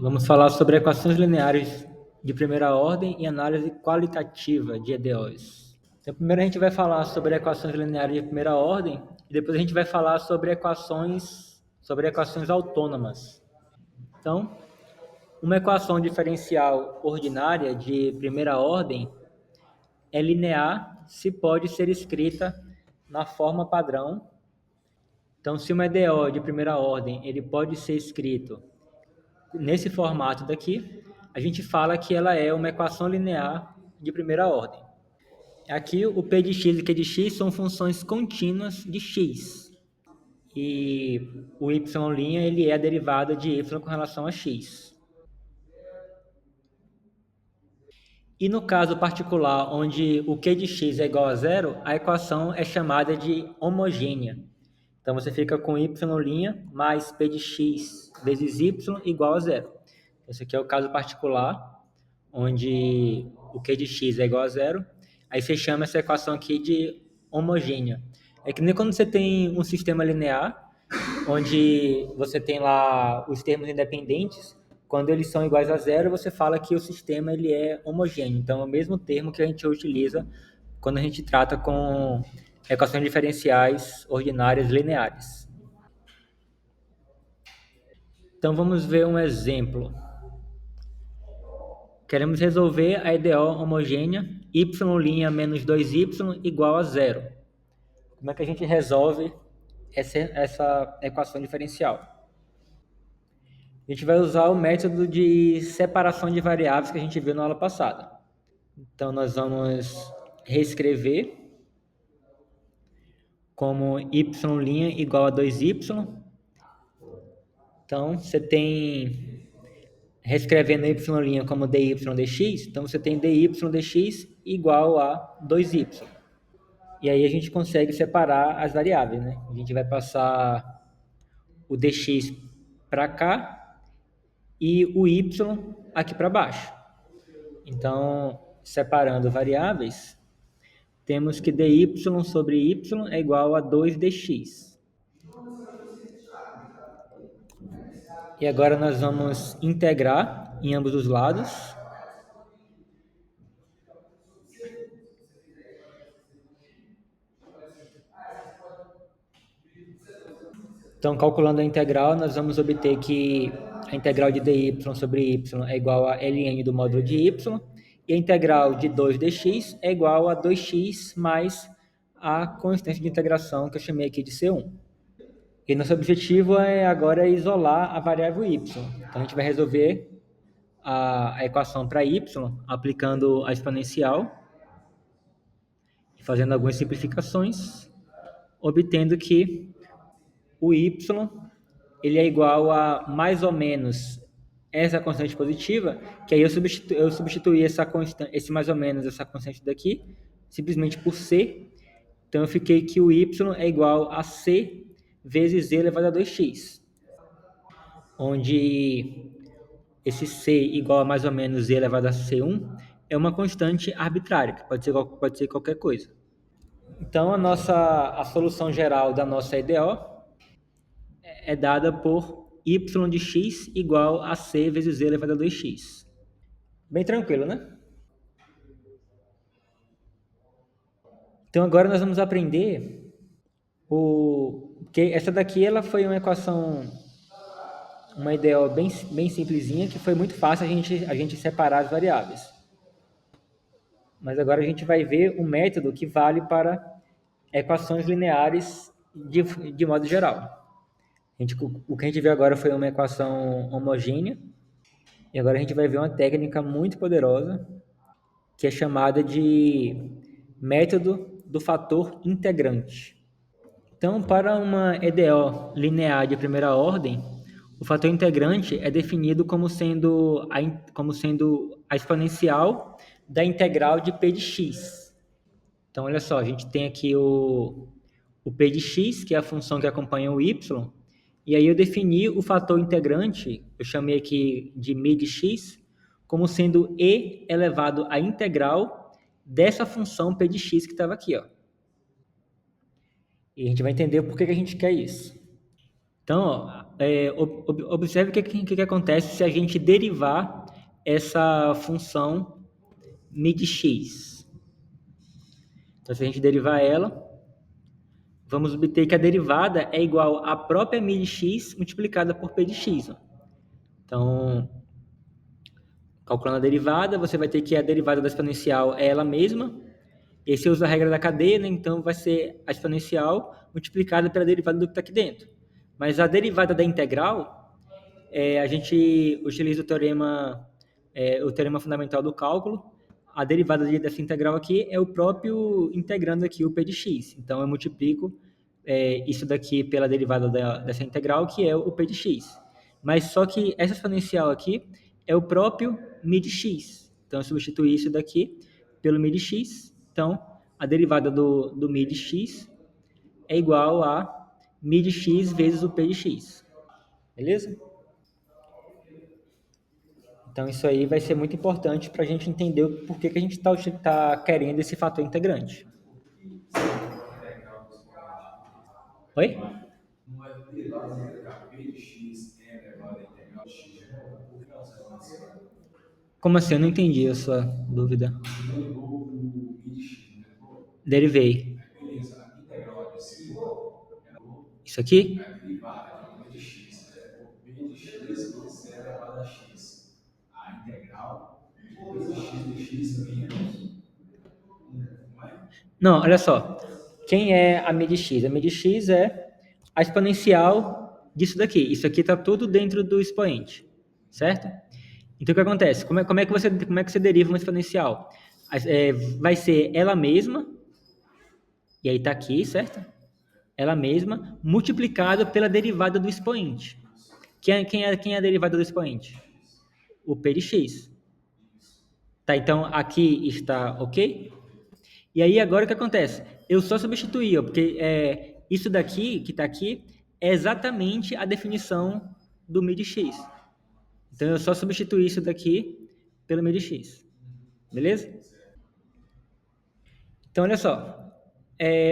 Vamos falar sobre equações lineares de primeira ordem e análise qualitativa de EDOs. Então, primeiro a gente vai falar sobre equações lineares de primeira ordem e depois a gente vai falar sobre equações autônomas. Então, uma equação diferencial ordinária de primeira ordem é linear se pode ser escrita na forma padrão. Então, se uma EDO de primeira ordem ele pode ser escrito nesse formato daqui, a gente fala que ela é uma equação linear de primeira ordem. Aqui o p de x e q de x são funções contínuas de x. E o y' ele é a derivada de y com relação a x. E no caso particular, onde o q de x é igual a zero, a equação é chamada de homogênea. Então você fica com y' mais p de x vezes y igual a zero. Esse aqui é o caso particular, onde o q de x é igual a zero. Aí você chama essa equação aqui de homogênea. É que nem quando você tem um sistema linear, onde você tem lá os termos independentes, quando eles são iguais a zero, você fala que o sistema ele é homogêneo. Então, é o mesmo termo que a gente utiliza quando a gente trata com equações diferenciais ordinárias lineares. Então, vamos ver um exemplo. Queremos resolver a EDO homogênea y' menos 2y igual a zero. Como é que a gente resolve essa equação diferencial? A gente vai usar o método de separação de variáveis que a gente viu na aula passada. Então, nós vamos reescrever como y' igual a 2y. Então, você tem, reescrevendo y' como dy dx, então você tem dy dx igual a 2y. E aí a gente consegue separar as variáveis, né? A gente vai passar o dx para cá e o y aqui para baixo. Então, separando variáveis, temos que dy sobre y é igual a 2dx. E agora nós vamos integrar em ambos os lados. Então, calculando a integral, nós vamos obter que a integral de dy sobre y é igual a ln do módulo de y, e a integral de 2dx é igual a 2x mais a constante de integração que eu chamei aqui de C1. E nosso objetivo agora é isolar a variável y. Então, a gente vai resolver a equação para y aplicando a exponencial, fazendo algumas simplificações, obtendo que o y ele é igual a mais ou menos essa constante positiva, que aí eu substituí essa constante, esse mais ou menos, essa constante daqui, simplesmente por c. Então, eu fiquei que o y é igual a c vezes z elevado a 2x, onde esse c igual a mais ou menos z elevado a c1 é uma constante arbitrária, que pode ser qualquer coisa. Então, a solução geral da nossa EDO é dada por y de x igual a c vezes z elevado a 2x. Bem tranquilo, né? Então, agora nós vamos aprender que essa daqui ela foi uma equação, uma EDO bem simplesinha, que foi muito fácil a gente separar as variáveis. Mas agora a gente vai ver um método que vale para equações lineares de modo geral. O que a gente viu agora foi uma equação homogênea, e agora a gente vai ver uma técnica muito poderosa, que é chamada de método do fator integrante. Então, para uma EDO linear de primeira ordem, o fator integrante é definido como sendo a exponencial da integral de p de x. Então, olha só, a gente tem aqui o p de x, que é a função que acompanha o y, e aí eu defini o fator integrante, eu chamei aqui de μ de x, como sendo e elevado à integral dessa função p de x que estava aqui, ó. E a gente vai entender por que a gente quer isso. Então, ó, observe o que acontece se a gente derivar essa função mid(x). Então, se a gente derivar ela, vamos obter que a derivada é igual à própria mid(x) multiplicada por p de x. Ó. Então, calculando a derivada, você vai ter que a derivada da exponencial é ela mesma. E aí você usa a regra da cadeia, né? Então vai ser a exponencial multiplicada pela derivada do que está aqui dentro. Mas a derivada da integral, a gente utiliza o teorema fundamental do cálculo. A derivada dessa integral aqui é o próprio integrando aqui o p de x. Então eu multiplico isso daqui pela derivada dessa integral, que é o p de x. Mas só que essa exponencial aqui é o próprio mi de x. Então eu substitui isso daqui pelo mi de x. Então a derivada do mi de x é igual a mi de x vezes o p de x. Beleza? Então isso aí vai ser muito importante para a gente entender por que a gente está querendo esse fator integrante. Oi? Como assim? Eu não entendi a sua dúvida. Derivei. Isso aqui? Não, olha só. Quem é a mi de x? A mi de x é a exponencial disso daqui. Isso aqui está tudo dentro do expoente, certo? Então, o que acontece? Como é que você deriva uma exponencial? Vai ser ela mesma, e aí está aqui, certo? Ela mesma, multiplicada pela derivada do expoente. Quem é a derivada do expoente? O p de x. Tá, então aqui está ok? E aí agora o que acontece? Eu só substituí, ó, porque isso daqui, que está aqui, é exatamente a definição do mi de x. Então eu só substituí isso daqui pelo mi de x. Beleza? Então olha só.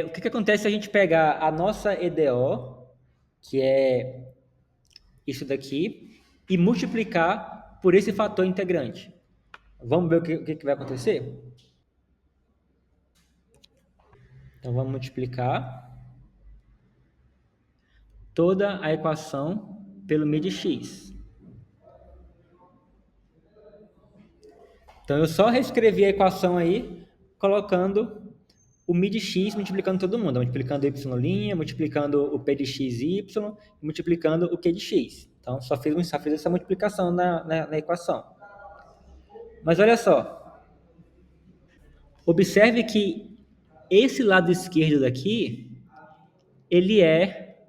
O que acontece se a gente pegar a nossa EDO, que é isso daqui, e multiplicar por esse fator integrante? Vamos ver o que vai acontecer? Então vamos multiplicar toda a equação pelo mi de x. Então eu só reescrevi a equação aí, colocando o mi de x, multiplicando todo mundo, multiplicando y', multiplicando o p de xy, multiplicando o q de x. Então só fiz essa multiplicação na equação. Mas olha só, observe que esse lado esquerdo daqui, ele é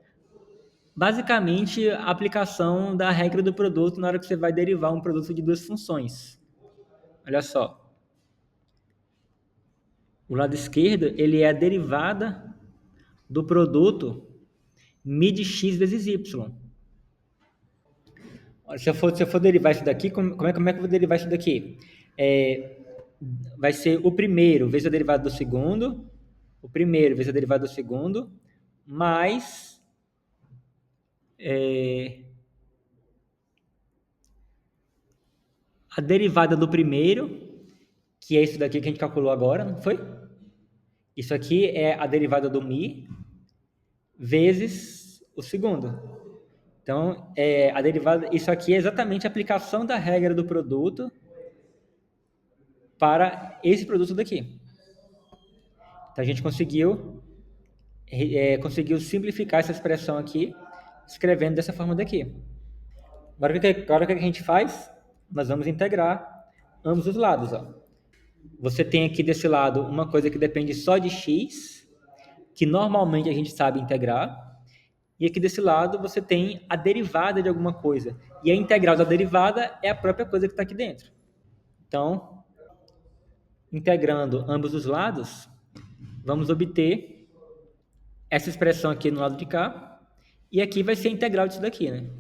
basicamente a aplicação da regra do produto na hora que você vai derivar um produto de duas funções. Olha só. O lado esquerdo, ele é a derivada do produto mi de x vezes y. Se eu for derivar isso daqui, como é que eu vou derivar isso daqui? Vai ser o primeiro vezes a derivada do segundo, o primeiro vezes a derivada do segundo, mais a derivada do primeiro, que é isso daqui que a gente calculou agora, não foi? Isso aqui é a derivada do mi vezes o segundo. Então, a derivada, isso aqui é exatamente a aplicação da regra do produto para esse produto daqui. Então, a gente conseguiu simplificar essa expressão aqui, escrevendo dessa forma daqui. Agora, o que a gente faz? Nós vamos integrar ambos os lados. Ó. Você tem aqui desse lado uma coisa que depende só de x, que normalmente a gente sabe integrar, e aqui desse lado você tem a derivada de alguma coisa. E a integral da derivada é a própria coisa que está aqui dentro. Então, integrando ambos os lados, vamos obter essa expressão aqui no lado de cá, e aqui vai ser a integral disso daqui, né?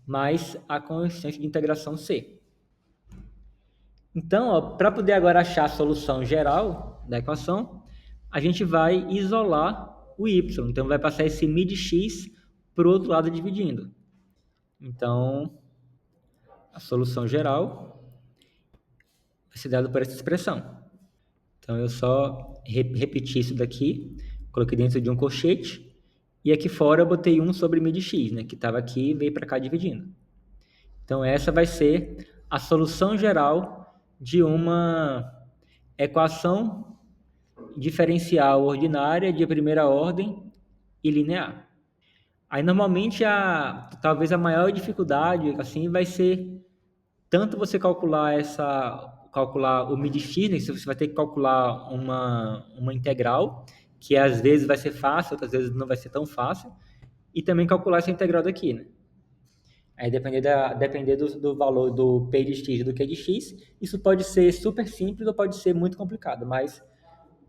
Mais a constante de integração c. Então, para poder agora achar a solução geral da equação, a gente vai isolar o y. Então, vai passar esse mi de x para o outro lado dividindo. Então, a solução geral vai ser dada por essa expressão. Então, eu só repeti isso daqui, coloquei dentro de um colchete, e aqui fora eu botei 1 sobre μ de x, né, que estava aqui e veio para cá dividindo. Então, essa vai ser a solução geral de uma equação diferencial ordinária de primeira ordem e linear. Aí, normalmente, talvez a maior dificuldade assim, vai ser tanto você calcular o μ de x, né, você vai ter que calcular uma integral, que às vezes vai ser fácil, outras vezes não vai ser tão fácil, e também calcular essa integral daqui, né? Aí depender do valor do p de x e do q de x, isso pode ser super simples ou pode ser muito complicado, mas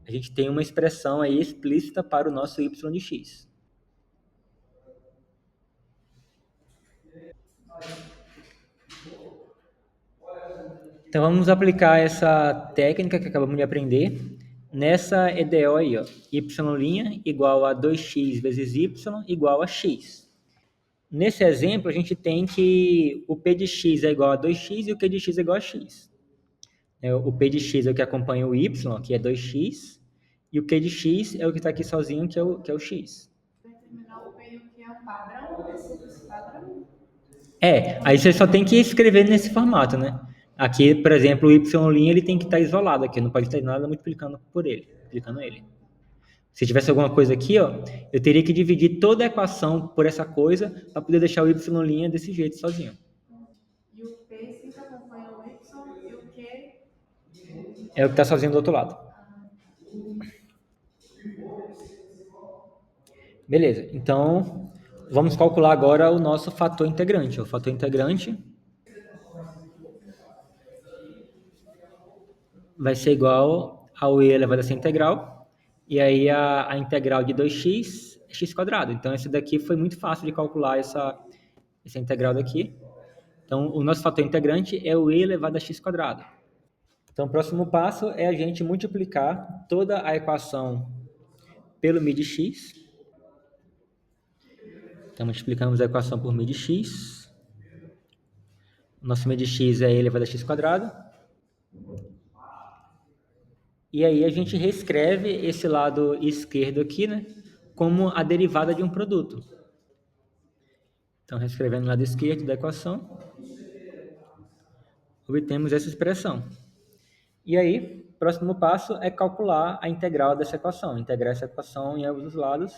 a gente tem uma expressão aí explícita para o nosso y de x. Então vamos aplicar essa técnica que acabamos de aprender nessa EDO aí, ó, y' igual a 2x vezes y igual a x. Nesse exemplo, a gente tem que o p de x é igual a 2x e o q de x é igual a x. O p de x é o que acompanha o y, que é 2x, e o q de x é o que está aqui sozinho, que é o x. Determinar o P e o Q é um padrão, esse padrão? Aí você só tem que escrever nesse formato, né? Aqui, por exemplo, o y' ele tem que estar isolado aqui, não pode ter nada multiplicando por ele, multiplicando ele. Se tivesse alguma coisa aqui, ó, eu teria que dividir toda a equação por essa coisa para poder deixar o y' desse jeito sozinho. E o P sempre acompanha o Y e o Q. É o que está sozinho do outro lado. Beleza, então vamos calcular agora o nosso fator integrante. O fator integrante vai ser igual ao e elevado a essa integral, e aí a integral de 2x é x quadrado. Então, esse daqui foi muito fácil de calcular essa integral daqui. Então, o nosso fator integrante é o e elevado a x quadrado. Então, o próximo passo é a gente multiplicar toda a equação pelo μ de x. Então, multiplicamos a equação por μ de x. O nosso μ de x é e elevado a x quadrado. E aí a gente reescreve esse lado esquerdo aqui, né, como a derivada de um produto. Então, reescrevendo o lado esquerdo da equação, obtemos essa expressão. E aí, o próximo passo é calcular a integral dessa equação, integrar essa equação em ambos os lados.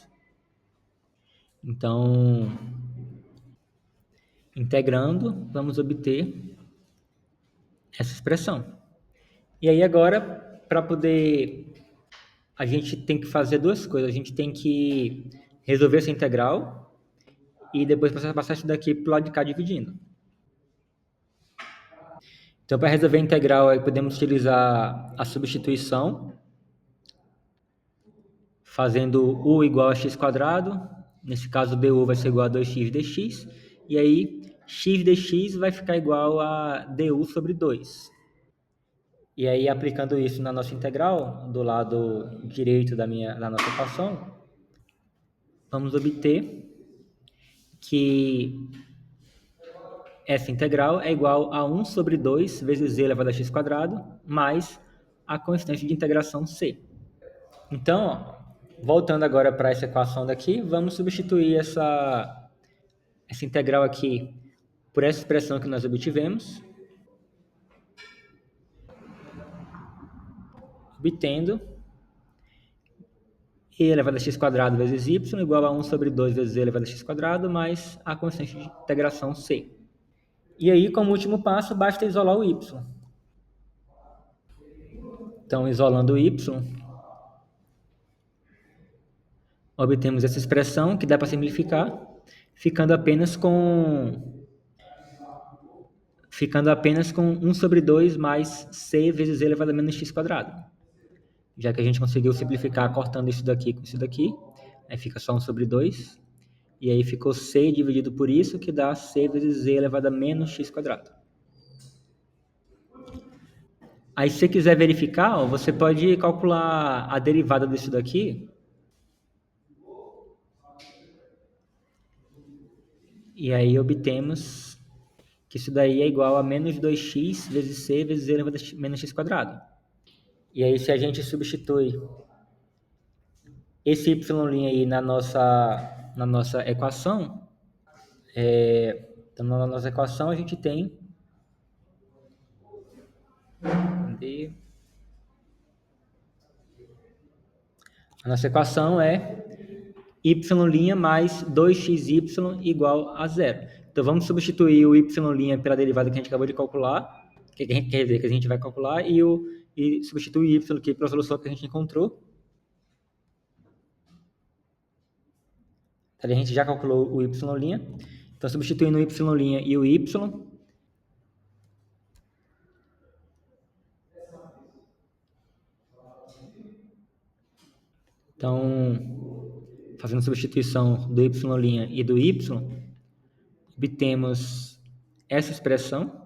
Então, integrando, vamos obter essa expressão. E aí agora, para poder... A gente tem que fazer duas coisas. A gente tem que resolver essa integral e depois passar isso daqui para o lado de cá dividindo. Então, para resolver a integral, aí podemos utilizar a substituição, fazendo u igual a x quadrado. Nesse caso, du vai ser igual a 2x dx. E aí, x dx vai ficar igual a du sobre 2. E aí, aplicando isso na nossa integral, do lado direito da nossa equação, vamos obter que essa integral é igual a 1 sobre 2 vezes e elevado a x quadrado, mais a constante de integração c. Então, ó, voltando agora para essa equação daqui, vamos substituir essa integral aqui por essa expressão que nós obtivemos, obtendo e elevado a x quadrado vezes y igual a 1 sobre 2 vezes e elevado a x quadrado mais a constante de integração c. E aí, como último passo, basta isolar o y. Então, isolando o y, obtemos essa expressão que dá para simplificar, ficando apenas com 1 sobre 2 mais c vezes e elevado a menos x quadrado. Já que a gente conseguiu simplificar cortando isso daqui com isso daqui, aí fica só 1 sobre 2. E aí ficou c dividido por isso, que dá c vezes e elevado a menos x quadrado. Aí se você quiser verificar, ó, você pode calcular a derivada disso daqui. E aí obtemos que isso daí é igual a menos 2x vezes c vezes e elevado a menos x quadrado. E aí se a gente substitui esse y' aí na nossa equação, então na nossa equação a gente tem a nossa equação é y' mais 2xy igual a zero. Então vamos substituir o y' pela derivada que a gente acabou de calcular, quer dizer, que a gente vai calcular, e substituir o y aqui pela solução que a gente encontrou. A gente já calculou o y', então substituindo o y' e o y, então fazendo substituição do y' e do y, obtemos essa expressão,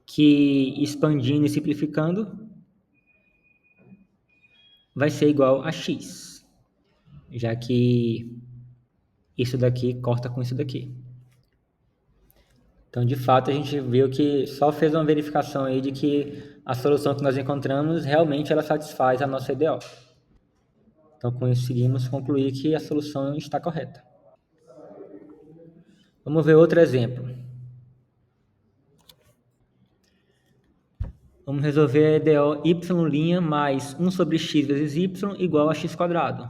que expandindo e simplificando vai ser igual a x, já que isso daqui corta com isso daqui. Então, de fato, a gente viu que só fez uma verificação aí de que a solução que nós encontramos realmente ela satisfaz a nossa ideal. Então, com isso, conseguimos concluir que a solução está correta. Vamos ver outro exemplo. Vamos resolver a EDO y' mais 1 sobre x vezes y igual a x quadrado.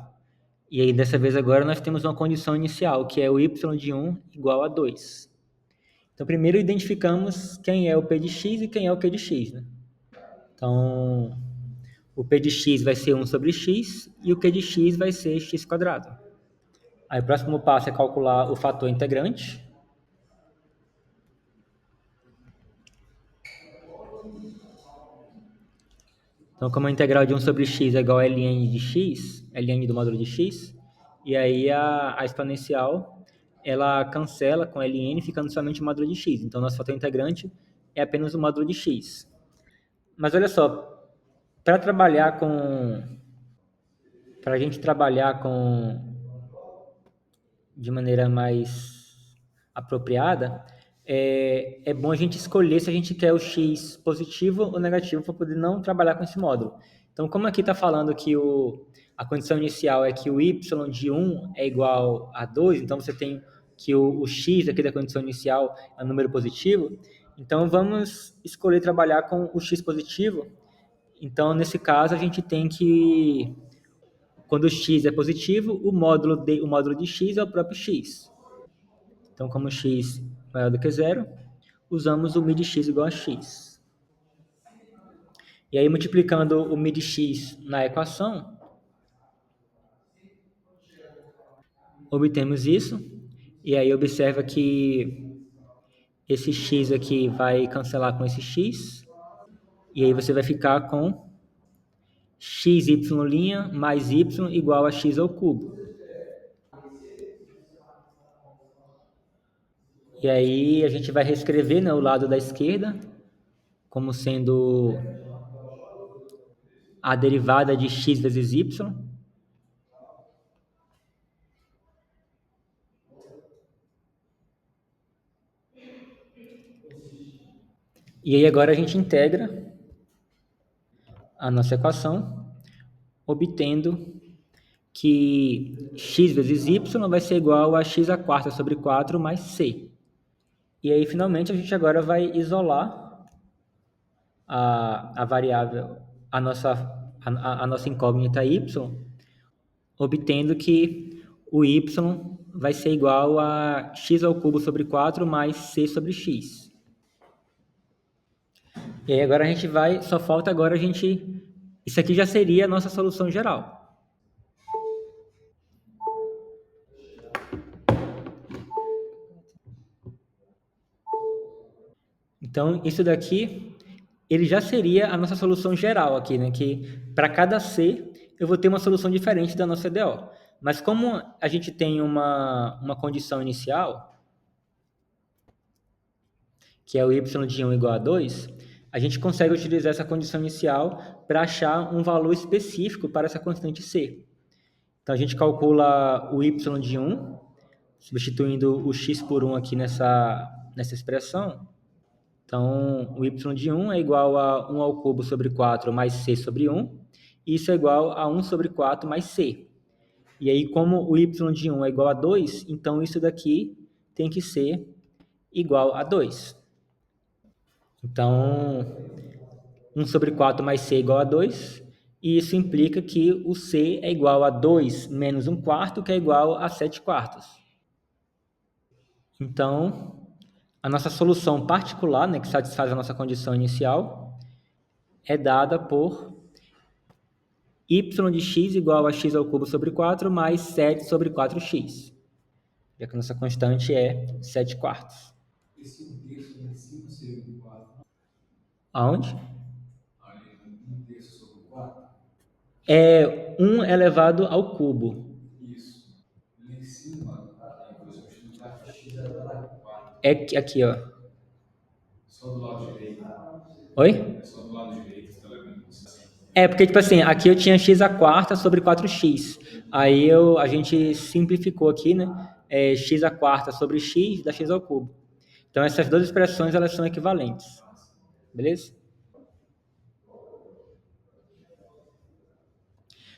E aí, dessa vez agora, nós temos uma condição inicial, que é o y de 1 igual a 2. Então, primeiro identificamos quem é o p de x e quem é o q de x, né? Então, o p de x vai ser 1 sobre x e o q de x vai ser x quadrado. Aí, o próximo passo é calcular o fator integrante. Então, como a integral de 1 sobre x é igual a ln de x, ln do módulo de x, e aí a exponencial, ela cancela com ln, ficando somente o módulo de x. Então, nosso fator integrante é apenas o módulo de x. Mas olha só, para a gente trabalhar de maneira mais apropriada, é bom a gente escolher se a gente quer o x positivo ou negativo para poder não trabalhar com esse módulo. Então, como aqui está falando que a condição inicial é que o y de 1 é igual a 2, então você tem que o x aqui da condição inicial é um número positivo, então vamos escolher trabalhar com o x positivo. Então, nesse caso, a gente tem que, quando o x é positivo, o módulo de x é o próprio x. Então, como x maior do que zero, usamos o mi de x igual a x. E aí, multiplicando o mi de x na equação, obtemos isso. E aí, observa que esse x aqui vai cancelar com esse x. E aí, você vai ficar com xy' mais y igual a x ao cubo. E aí a gente vai reescrever, né, o lado da esquerda como sendo a derivada de x vezes y. E aí agora a gente integra a nossa equação, obtendo que x vezes y vai ser igual a x à quarta sobre 4 mais c. E aí, finalmente, a gente agora vai isolar a variável, a nossa incógnita y, obtendo que o y vai ser igual a x ao cubo sobre 4 mais c sobre x. E aí agora a gente vai, só falta agora a gente, isso aqui já seria a nossa solução geral. Então, isso daqui, ele já seria a nossa solução geral aqui, né? Que para cada C, eu vou ter uma solução diferente da nossa EDO. Mas como a gente tem uma condição inicial, que é o y de 1 igual a 2, a gente consegue utilizar essa condição inicial para achar um valor específico para essa constante C. Então, a gente calcula o y de 1 substituindo o x por 1 aqui nessa expressão, então o y de 1 é igual a 1 ao cubo sobre 4 mais c sobre 1, e isso é igual a 1 sobre 4 mais c. E aí, como o y de 1 é igual a 2, então isso daqui tem que ser igual a 2. Então, 1 sobre 4 mais c é igual a 2, e isso implica que o c é igual a 2 menos 1 quarto, que é igual a 7 quartos. Então, a nossa solução particular, né, que satisfaz a nossa condição inicial, é dada por y de x igual a x ao cubo sobre 4 mais 7 sobre 4x, já que a nossa constante é 7 quartos. Esse 1 terço de 5 seria 4. Aonde? Ali, 1 terço sobre 4. É 1 elevado ao cubo. Isso. Lá em cima, vou substituir x elevado a 4. É aqui, ó. Só do lado direito. Oi? É só do lado direito, você está levando isso. É, porque, tipo assim, aqui eu tinha x à quarta sobre 4x. Aí a gente simplificou aqui, né? X à quarta sobre x dá x ao cubo. Então, essas duas expressões, elas são equivalentes. Beleza?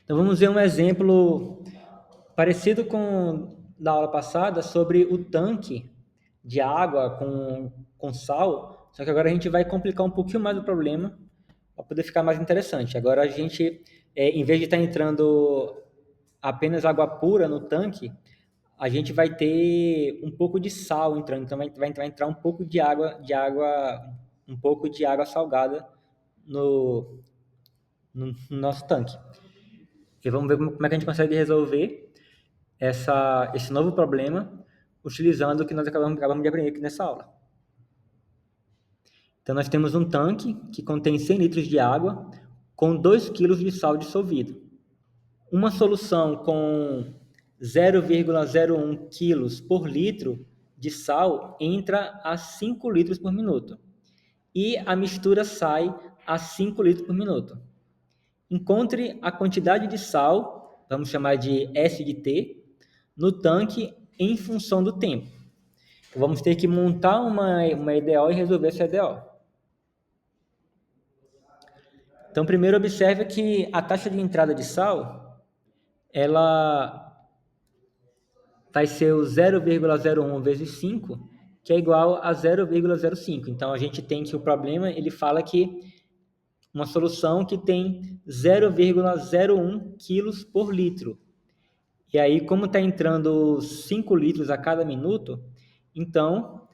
Então, vamos ver um exemplo parecido com da aula passada sobre o tanque de água com sal, só que agora a gente vai complicar um pouquinho mais o problema para poder ficar mais interessante. Agora a gente, em vez de estar entrando apenas água pura no tanque, a gente vai ter um pouco de sal entrando, então vai entrar um pouco um pouco de água salgada no nosso tanque. E vamos ver como é que a gente consegue resolver esse novo problema utilizando o que nós acabamos de aprender aqui nessa aula. Então, nós temos um tanque que contém 100 litros de água com 2 kg de sal dissolvido. Uma solução com 0,01 kg por litro de sal entra a 5 litros por minuto. E a mistura sai a 5 litros por minuto. Encontre a quantidade de sal, vamos chamar de S de T, no tanque em função do tempo. Então, vamos ter que montar uma EDO e resolver essa EDO. Então, primeiro observe que a taxa de entrada de sal, ela vai ser o 0,01 vezes 5, que é igual a 0,05. Então, a gente tem que o problema, ele fala que uma solução que tem 0,01 quilos por litro. E aí, como está entrando 5 litros a cada minuto, então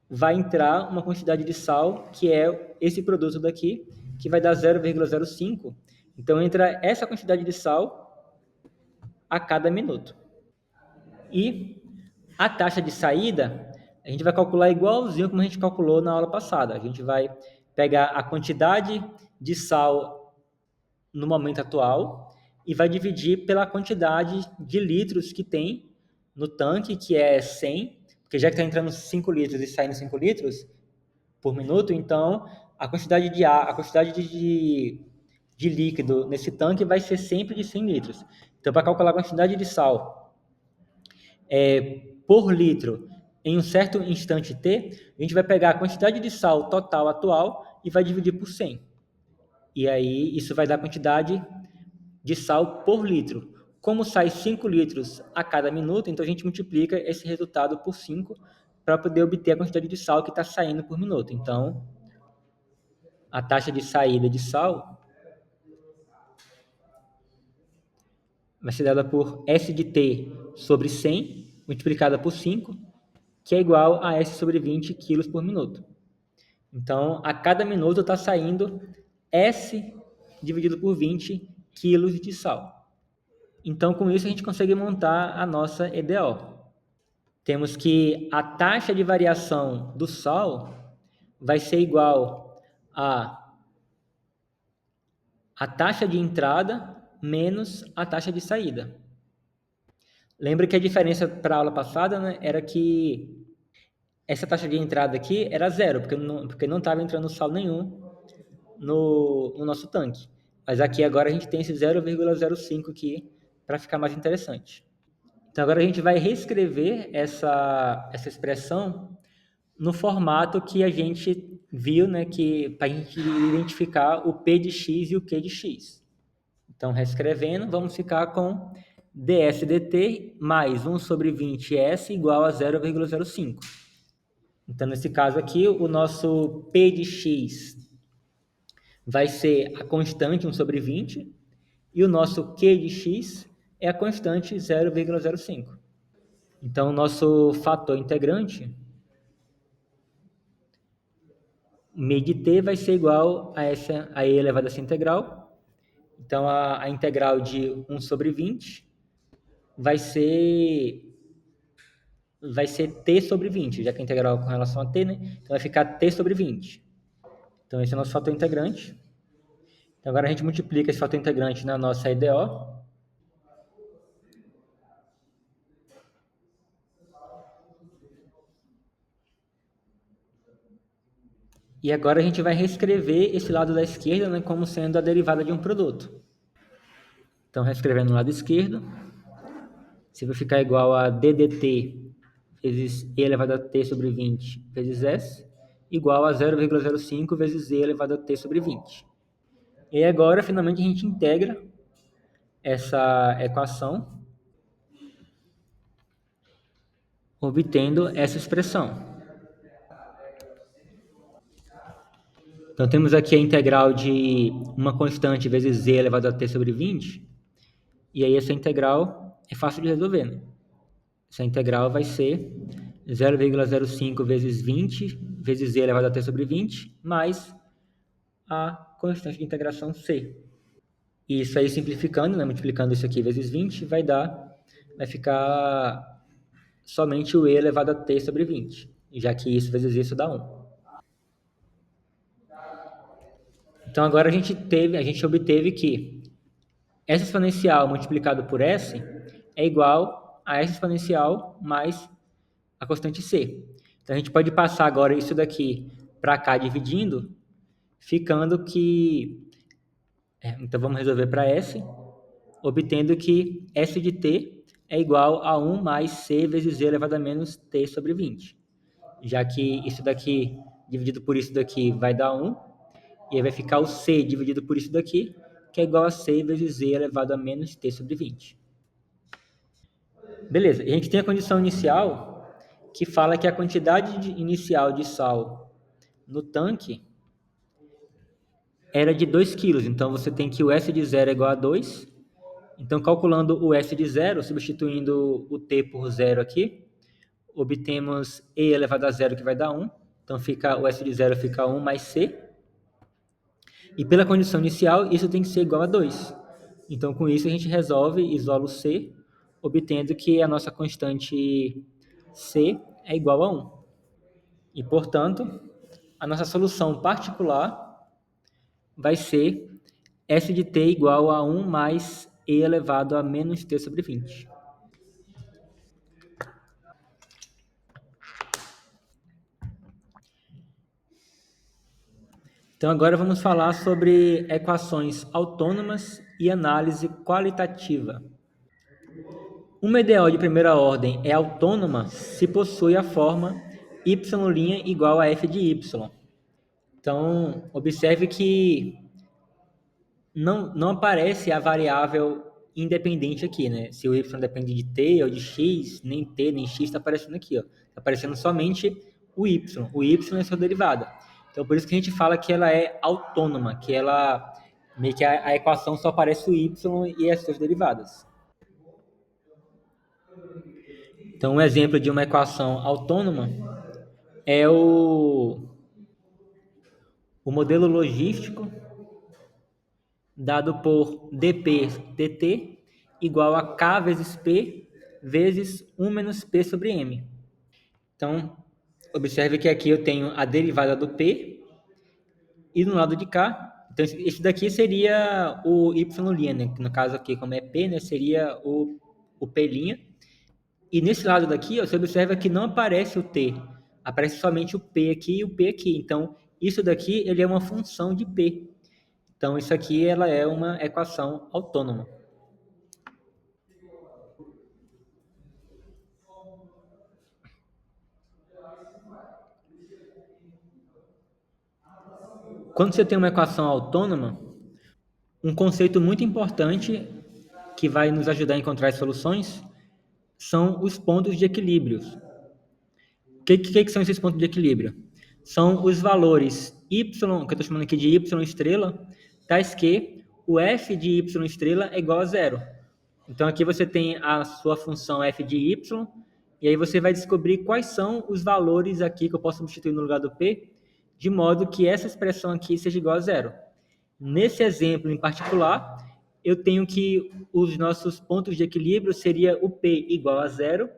vai entrar uma quantidade de sal, que é esse produto daqui, que vai dar 0,05. Então, entra essa quantidade de sal a cada minuto. E a taxa de saída, a gente vai calcular igualzinho como a gente calculou na aula passada. A gente vai pegar a quantidade de sal no momento atual e vai dividir pela quantidade de litros que tem no tanque, que é 100, porque já que está entrando 5 litros e saindo 5 litros por minuto, então a quantidade de líquido nesse tanque vai ser sempre de 100 litros. Então, para calcular a quantidade de sal por litro em um certo instante t, a gente vai pegar a quantidade de sal total atual e vai dividir por 100. E aí isso vai dar a quantidade de sal por litro. Como sai 5 litros a cada minuto, então a gente multiplica esse resultado por 5 para poder obter a quantidade de sal que está saindo por minuto. Então, a taxa de saída de sal vai ser dada por S de T sobre 100, multiplicada por 5, que é igual a S sobre 20 quilos por minuto. Então, a cada minuto está saindo S dividido por 20 quilos de sal. Então, com isso, a gente consegue montar a nossa EDO. Temos que a taxa de variação do sal vai ser igual a taxa de entrada menos a taxa de saída. Lembra que a diferença para a aula passada, né, era que essa taxa de entrada aqui era zero, porque não estava entrando sal nenhum no nosso tanque. Mas aqui agora a gente tem esse 0,05 aqui para ficar mais interessante. Então, agora a gente vai reescrever essa expressão no formato que a gente viu, né, que para a gente identificar o P de x e o Q de x. Então, reescrevendo, vamos ficar com ds dt mais 1 sobre 20s igual a 0,05. Então, nesse caso aqui, o nosso P de x vai ser a constante 1 sobre 20 e o nosso Q de x é a constante 0,05. Então, o nosso fator integrante, m de t, vai ser igual a e elevado a essa integral. Então, a integral de 1 sobre 20 vai ser t sobre 20, já que a integral é com relação a t, né? Então, vai ficar t sobre 20. Então, esse é o nosso fator integrante. Então, agora a gente multiplica esse fator integrante na nossa EDO. E agora a gente vai reescrever esse lado da esquerda, né, como sendo a derivada de um produto. Então, reescrevendo no lado esquerdo, isso vai ficar igual a ddt vezes e elevado a t sobre 20 vezes s, igual a 0,05 vezes e elevado a t sobre 20. E agora, finalmente, a gente integra essa equação, obtendo essa expressão. Então, temos aqui a integral de uma constante vezes e elevado a t sobre 20, e aí essa integral é fácil de resolver, né? Essa integral vai ser 0,05 vezes 20 vezes e elevado a t sobre 20 mais a constante de integração c. E isso aí simplificando, né, multiplicando isso aqui vezes 20, vai ficar somente o e elevado a t sobre 20, já que isso vezes isso dá 1. Então agora a gente obteve que S exponencial multiplicado por S é igual a S exponencial mais a constante C. Então a gente pode passar agora isso daqui para cá dividindo, ficando que... então vamos resolver para S, obtendo que S de t é igual a 1 mais C vezes E elevado a menos t sobre 20. Já que isso daqui dividido por isso daqui vai dar 1, e aí vai ficar o C dividido por isso daqui, que é igual a C vezes E elevado a menos t sobre 20. Beleza, e a gente tem a condição inicial que fala que a quantidade inicial de sal no tanque era de 2 kg. Então, você tem que o S de 0 é igual a 2. Então, calculando o S de 0, substituindo o T por 0 aqui, obtemos E elevado a 0, que vai dar 1. Então, o S de 0 fica 1 mais C. E pela condição inicial, isso tem que ser igual a 2. Então, com isso, a gente resolve, isola o C, obtendo que a nossa constante C é igual a 1. E, portanto, a nossa solução particular vai ser S de t igual a 1 mais E elevado a menos t sobre 20. Então, agora vamos falar sobre equações autônomas e análise qualitativa. Uma EDO de primeira ordem é autônoma se possui a forma y' igual a f de y. Então, observe que não aparece a variável independente aqui, né? Se o y depende de t ou de x, nem t nem x está aparecendo aqui, ó. Está aparecendo somente o y. O y é sua derivada. Então, por isso que a gente fala que ela é autônoma, que ela meio que a equação só aparece o y e as suas derivadas. Então, um exemplo de uma equação autônoma é o modelo logístico dado por dp dt igual a k vezes p vezes 1 menos p sobre m. Então, observe que aqui eu tenho a derivada do p e no lado de cá, então esse daqui seria o y', né? Que no caso aqui, como é p, né, seria o p'. E nesse lado daqui, ó, você observa que não aparece o t, aparece somente o p aqui e o p aqui. Então, isso daqui ele é uma função de p. Então, isso aqui ela é uma equação autônoma. quando você tem uma equação autônoma, um conceito muito importante que vai nos ajudar a encontrar as soluções são os pontos de equilíbrio. O que são esses pontos de equilíbrio? São os valores y, que eu estou chamando aqui de y estrela, tais que o f de y estrela é igual a zero. Então, aqui você tem a sua função f de y, e aí você vai descobrir quais são os valores aqui que eu posso substituir no lugar do p, de modo que essa expressão aqui seja igual a zero. Nesse exemplo em particular, eu tenho que os nossos pontos de equilíbrio seria o p igual a zero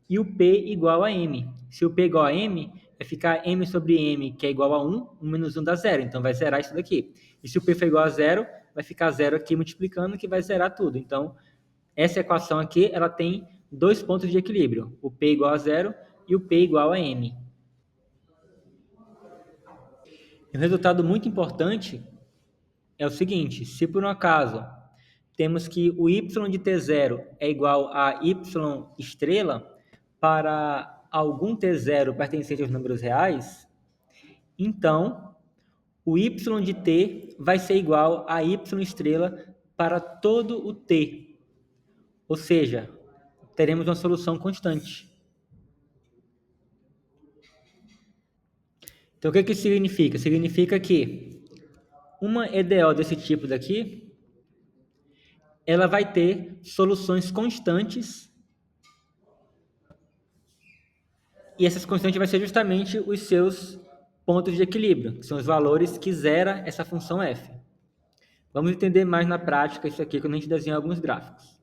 e o p igual a m. Se o p igual a m, vai ficar m sobre m, que é igual a 1, 1 menos 1 dá zero, então vai zerar isso daqui. E se o p for igual a zero, vai ficar zero aqui multiplicando, que vai zerar tudo. Então, essa equação aqui, ela tem dois pontos de equilíbrio, o p igual a zero e o p igual a m. Um resultado muito importante é o seguinte: se por um acaso temos que o y de t0 é igual a y estrela para algum t0 pertencente aos números reais, então o y de t vai ser igual a y estrela para todo o t. Ou seja, teremos uma solução constante. Então, o que isso significa? Significa que uma EDO desse tipo daqui, ela vai ter soluções constantes, e essas constantes vai ser justamente os seus pontos de equilíbrio, que são os valores que zera essa função f. Vamos entender mais na prática isso aqui quando a gente desenhar alguns gráficos.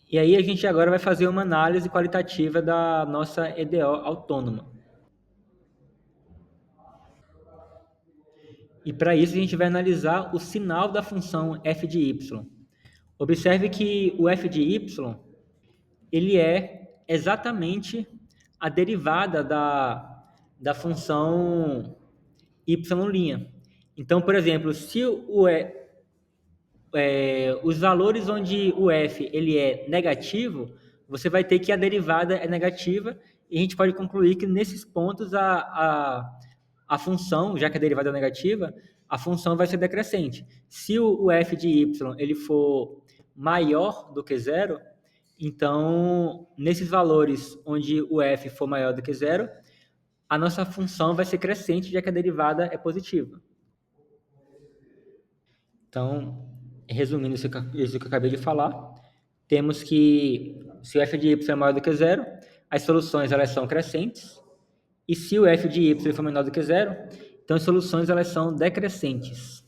E aí a gente agora vai fazer uma análise qualitativa da nossa EDO autônoma. E para isso a gente vai analisar o sinal da função f de y. Observe que o f de y, ele é exatamente a derivada da função y'. Então, por exemplo, se os valores onde o f ele é negativo, você vai ter que a derivada é negativa, e a gente pode concluir que nesses pontos a função, já que a derivada é negativa, a função vai ser decrescente. Se o f de y ele for maior do que zero, então, nesses valores onde o f for maior do que zero, a nossa função vai ser crescente, já que a derivada é positiva. Então, resumindo isso que eu acabei de falar, temos que, se o f de y é maior do que zero, as soluções elas são crescentes, e se o f de y for menor do que zero, então as soluções elas são decrescentes.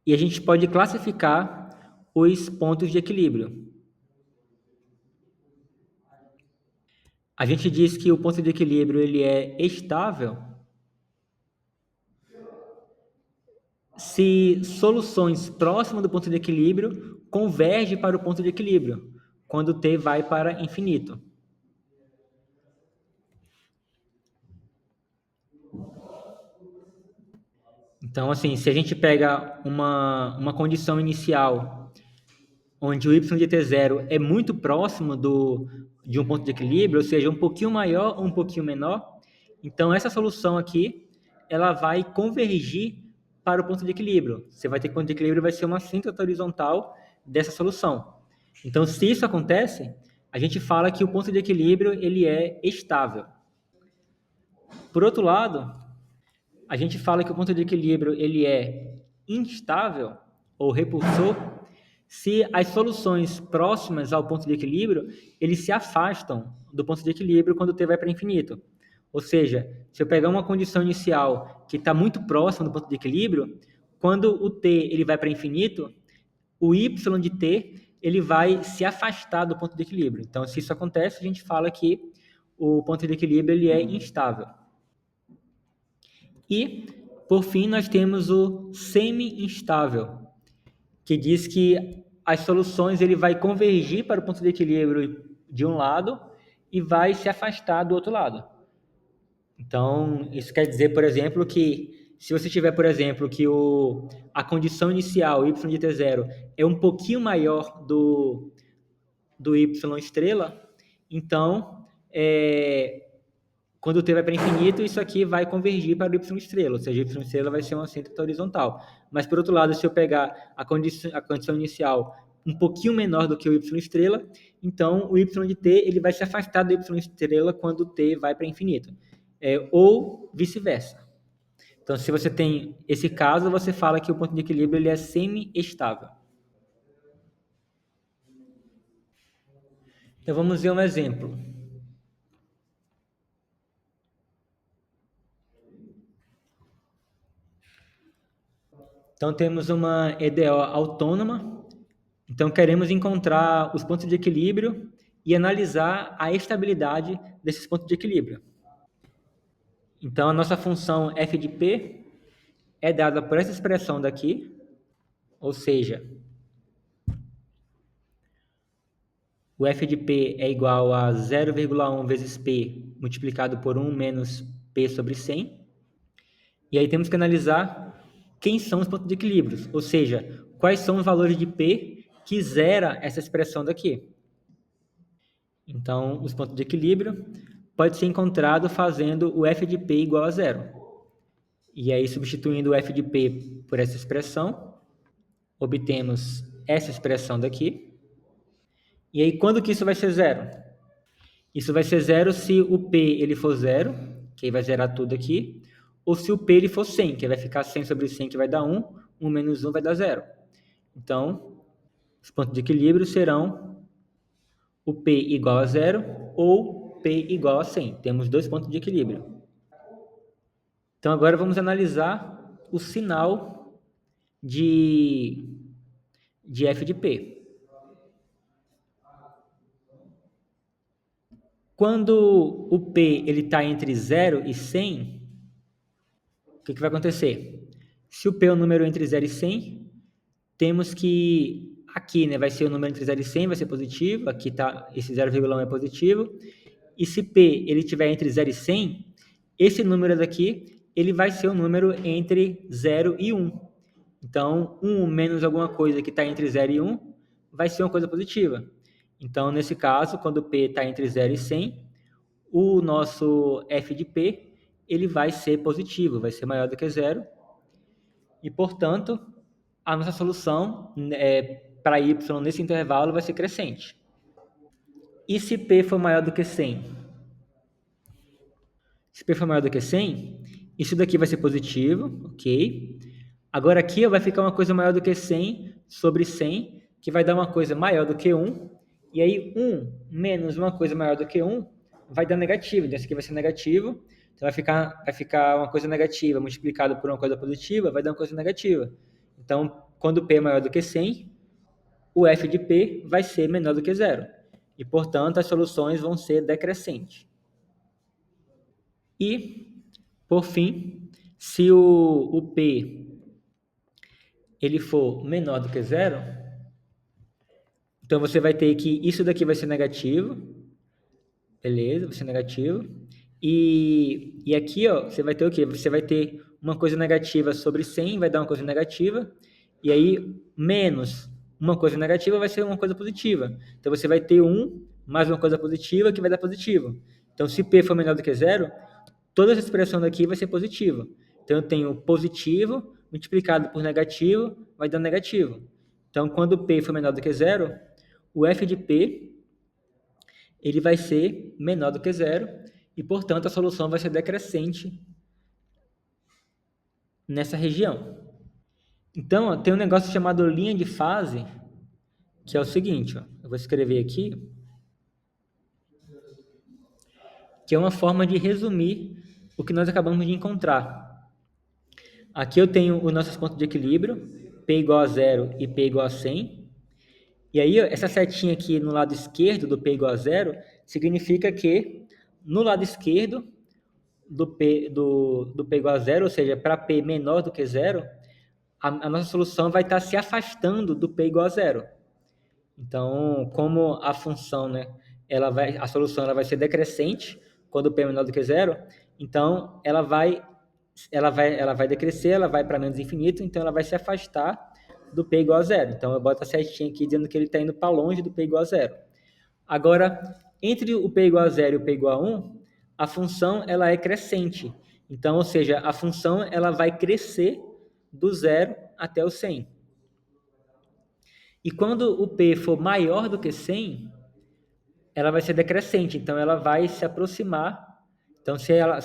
E a gente pode classificar os pontos de equilíbrio. A gente diz que o ponto de equilíbrio ele é estável se soluções próximas do ponto de equilíbrio convergem para o ponto de equilíbrio, quando t vai para infinito. Então, assim, se a gente pega uma condição inicial onde o y de t0 é muito próximo de um ponto de equilíbrio, ou seja, um pouquinho maior ou um pouquinho menor, então essa solução aqui, ela vai convergir para o ponto de equilíbrio. Você vai ter que o ponto de equilíbrio vai ser uma síntese horizontal dessa solução. Então, se isso acontece, a gente fala que o ponto de equilíbrio ele é estável. Por outro lado, a gente fala que o ponto de equilíbrio ele é instável ou repulsor se as soluções próximas ao ponto de equilíbrio eles se afastam do ponto de equilíbrio quando t vai para infinito. Ou seja, se eu pegar uma condição inicial que está muito próxima do ponto de equilíbrio, quando o t ele vai para infinito, o y de t ele vai se afastar do ponto de equilíbrio. Então, se isso acontece, a gente fala que o ponto de equilíbrio ele é instável. E, por fim, nós temos o semi-instável, que diz que as soluções ele vai convergir para o ponto de equilíbrio de um lado e vai se afastar do outro lado. Então, isso quer dizer, por exemplo, que se você tiver, por exemplo, que a condição inicial, y de t0, é um pouquinho maior do y estrela, então, quando o t vai para infinito, isso aqui vai convergir para o y estrela, ou seja, y estrela vai ser uma assíntota horizontal. Mas, por outro lado, se eu pegar a condição inicial um pouquinho menor do que o y estrela, então o y de t ele vai se afastar do y estrela quando o t vai para infinito, ou vice-versa. Então, se você tem esse caso, você fala que o ponto de equilíbrio ele é semi-estável. Então, vamos ver um exemplo. Então, temos uma EDO autônoma. Então, queremos encontrar os pontos de equilíbrio e analisar a estabilidade desses pontos de equilíbrio. Então, a nossa função f de p é dada por essa expressão daqui, ou seja, o f de p é igual a 0,1 vezes p multiplicado por 1 menos p sobre 100. E aí temos que analisar quem são os pontos de equilíbrio, ou seja, quais são os valores de p que zera essa expressão daqui. Então, os pontos de equilíbrio pode ser encontrado fazendo o f de p igual a zero. E aí, substituindo o f de p por essa expressão, obtemos essa expressão daqui. E aí, quando que isso vai ser zero? Isso vai ser zero se o p ele for zero, que aí vai zerar tudo aqui, ou se o p ele for 100, que vai ficar 100 sobre 100, que vai dar 1, 1 menos 1 vai dar zero. Então, os pontos de equilíbrio serão o p igual a zero ou p igual a 100. Temos dois pontos de equilíbrio. Então, agora vamos analisar o sinal de f de p. Quando o p está entre 0 e 100, o que vai acontecer? Se o p é um número entre 0 e 100, temos que aqui vai ser o número entre 0 e 100, vai ser positivo, aqui está esse 0,1 é positivo, e se p ele estiver entre 0 e 100, esse número daqui ele vai ser o número entre 0 e 1. Então, 1 menos alguma coisa que está entre 0 e 1 vai ser uma coisa positiva. Então, nesse caso, quando p está entre 0 e 100, o nosso f de p ele vai ser positivo, vai ser maior do que zero. E, portanto, a nossa solução para y nesse intervalo vai ser crescente. E se p for maior do que 100? Se p for maior do que 100, isso daqui vai ser positivo, ok? Agora aqui vai ficar uma coisa maior do que 100 sobre 100, que vai dar uma coisa maior do que 1. E aí 1 menos uma coisa maior do que 1 vai dar negativo. Então, isso aqui vai ser negativo. Então, vai ficar uma coisa negativa multiplicado por uma coisa positiva, vai dar uma coisa negativa. Então, quando p é maior do que 100, o f de p vai ser menor do que zero. E, portanto, as soluções vão ser decrescentes. E, por fim, se o p ele for menor do que zero, então você vai ter que isso daqui vai ser negativo, beleza, vai ser negativo, e aqui você vai ter o quê? Você vai ter uma coisa negativa sobre 100, vai dar uma coisa negativa, e aí menos uma coisa negativa vai ser uma coisa positiva. Então você vai ter 1 mais uma coisa positiva que vai dar positivo. Então se p for menor do que zero, toda essa expressão daqui vai ser positiva. Então eu tenho positivo multiplicado por negativo vai dar negativo. Então quando p for menor do que zero, o f de p ele vai ser menor do que zero e, portanto, a solução vai ser decrescente nessa região. Então, tem um negócio chamado linha de fase, que é o seguinte, eu vou escrever aqui, que é uma forma de resumir o que nós acabamos de encontrar. Aqui eu tenho os nossos pontos de equilíbrio, p igual a 0 e p igual a 100. E aí, essa setinha aqui no lado esquerdo do p igual a 0 significa que no lado esquerdo do p igual a 0, ou seja, para p menor do que 0, a nossa solução vai estar se afastando do p igual a 0. Então, como a função, a solução ela vai ser decrescente quando p é menor do que 0, então ela vai decrescer, ela vai para menos infinito, então ela vai se afastar do p igual a 0. Então, eu boto a setinha aqui dizendo que ele está indo para longe do p igual a 0. Agora, entre o p igual a 0 e o p igual a 1, a função ela é crescente. Então, ou seja, a função ela vai crescer do 0 até o 100. E quando o P for maior do que 100, ela vai ser decrescente, então ela vai se aproximar. Então, se ela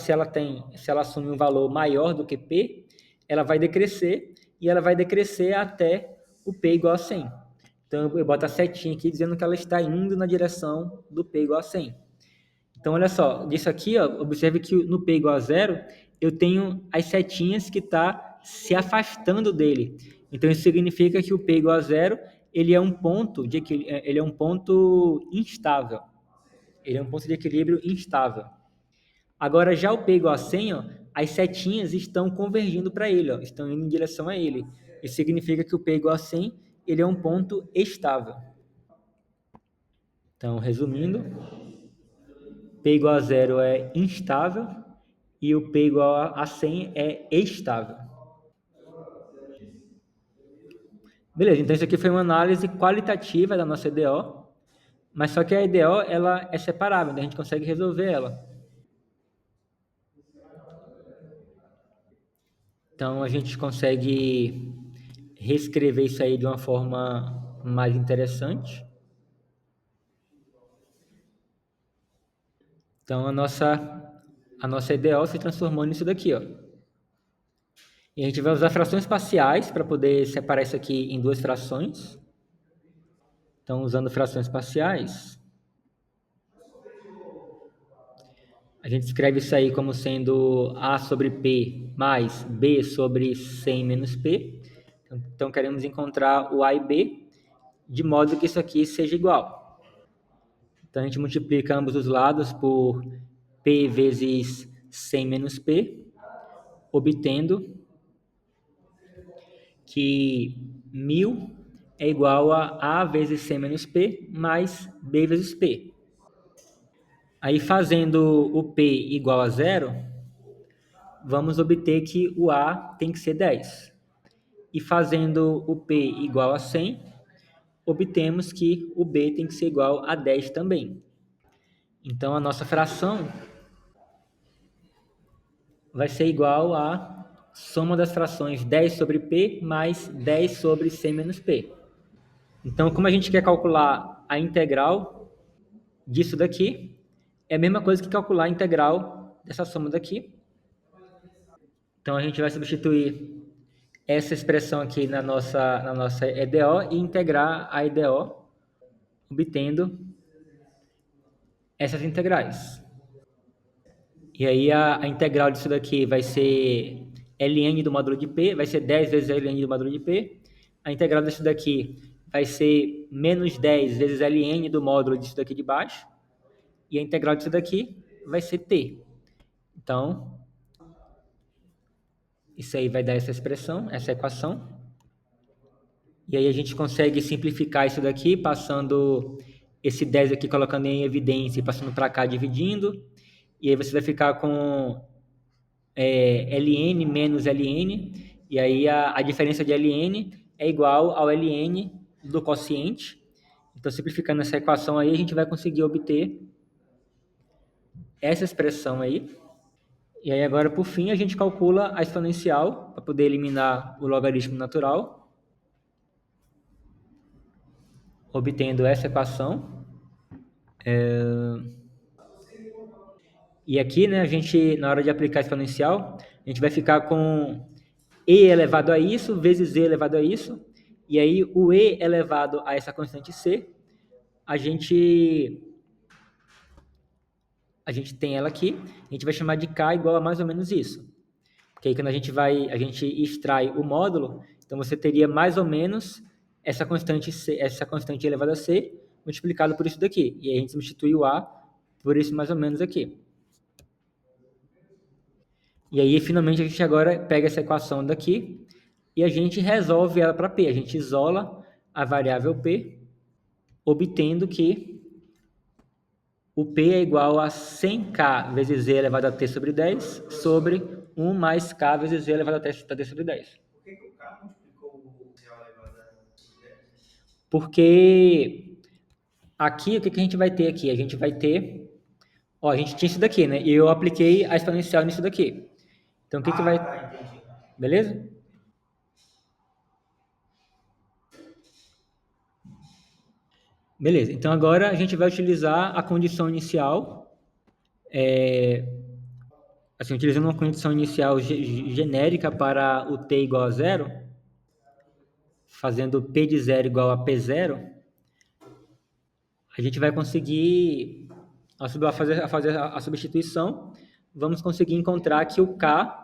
assume um valor maior do que P, ela vai decrescer, e ela vai decrescer até o P igual a 100. Então, eu boto a setinha aqui dizendo que ela está indo na direção do P igual a 100. Então, olha só, disso aqui, ó, observe que no P igual a 0, eu tenho as setinhas que está se afastando dele. Então, isso significa que o P igual a 0, ele é um ponto instável. Ele é um ponto de equilíbrio instável. Agora, já o P igual a 100, ó, as setinhas estão convergindo para ele, ó, estão indo em direção a ele. Isso significa que o P igual a 100, ele é um ponto estável. Então, resumindo, P igual a 0 é instável e o P igual a 100 é estável. Beleza, então isso aqui foi uma análise qualitativa da nossa EDO, mas só que a EDO ela é separável, então a gente consegue resolver ela. Então a gente consegue reescrever isso aí de uma forma mais interessante. Então a nossa EDO se transformou nisso daqui, ó. E a gente vai usar frações parciais para poder separar isso aqui em duas frações. Então, usando frações parciais, a gente escreve isso aí como sendo A sobre P mais B sobre 100 menos P. Então, queremos encontrar o A e B, de modo que isso aqui seja igual. Então, a gente multiplica ambos os lados por P vezes 100 menos P, obtendo que 1000 é igual a vezes 100 menos P mais B vezes P. Aí, fazendo o P igual a 0, vamos obter que o A tem que ser 10. E fazendo o P igual a 100, obtemos que o B tem que ser igual a 10 também. Então, a nossa fração vai ser igual a soma das frações 10 sobre P mais 10 sobre 100 menos P. Então, como a gente quer calcular a integral disso daqui, é a mesma coisa que calcular a integral dessa soma daqui. Então, a gente vai substituir essa expressão aqui na nossa EDO e integrar a EDO, obtendo essas integrais. E aí a integral disso daqui vai ser ln do módulo de P, vai ser 10 vezes ln do módulo de P. A integral disso daqui vai ser menos 10 vezes ln do módulo disso daqui de baixo. E a integral disso daqui vai ser t. Então, isso aí vai dar essa expressão, essa equação. E aí a gente consegue simplificar isso daqui, passando esse 10 aqui, colocando em evidência e passando para cá, dividindo. E aí você vai ficar com ln menos ln, e aí a diferença de ln é igual ao ln do quociente. Então, simplificando essa equação aí, a gente vai conseguir obter essa expressão aí. E aí agora, por fim, a gente calcula a exponencial para poder eliminar o logaritmo natural, obtendo essa equação. E aqui, né, a gente, na hora de aplicar a exponencial, a gente vai ficar com e elevado a isso, vezes e elevado a isso, e aí o e elevado a essa constante c, a gente tem ela aqui, a gente vai chamar de k igual a mais ou menos isso. Porque aí quando a gente extrai o módulo, então você teria mais ou menos essa constante elevada a c, multiplicado por isso daqui, e aí a gente substitui o a por isso mais ou menos aqui. E aí, finalmente, a gente agora pega essa equação daqui e a gente resolve ela para P. A gente isola a variável P, obtendo que o P é igual a 100k vezes z elevado a t sobre 10 sobre 1 mais k vezes z elevado a t sobre 10. Por que o K multiplicou o real elevado a 10? Porque aqui, o que a gente vai ter aqui? A gente vai ter Ó, a gente tinha isso daqui, né? E eu apliquei a exponencial nisso daqui. Então, o que vai... Tá, entendi. Beleza? Beleza. Então, agora a gente vai utilizar a condição inicial, assim, utilizando uma condição inicial genérica para o t igual a zero, fazendo p de zero igual a p zero, a gente vai conseguir, ao fazer a substituição, vamos conseguir encontrar que o k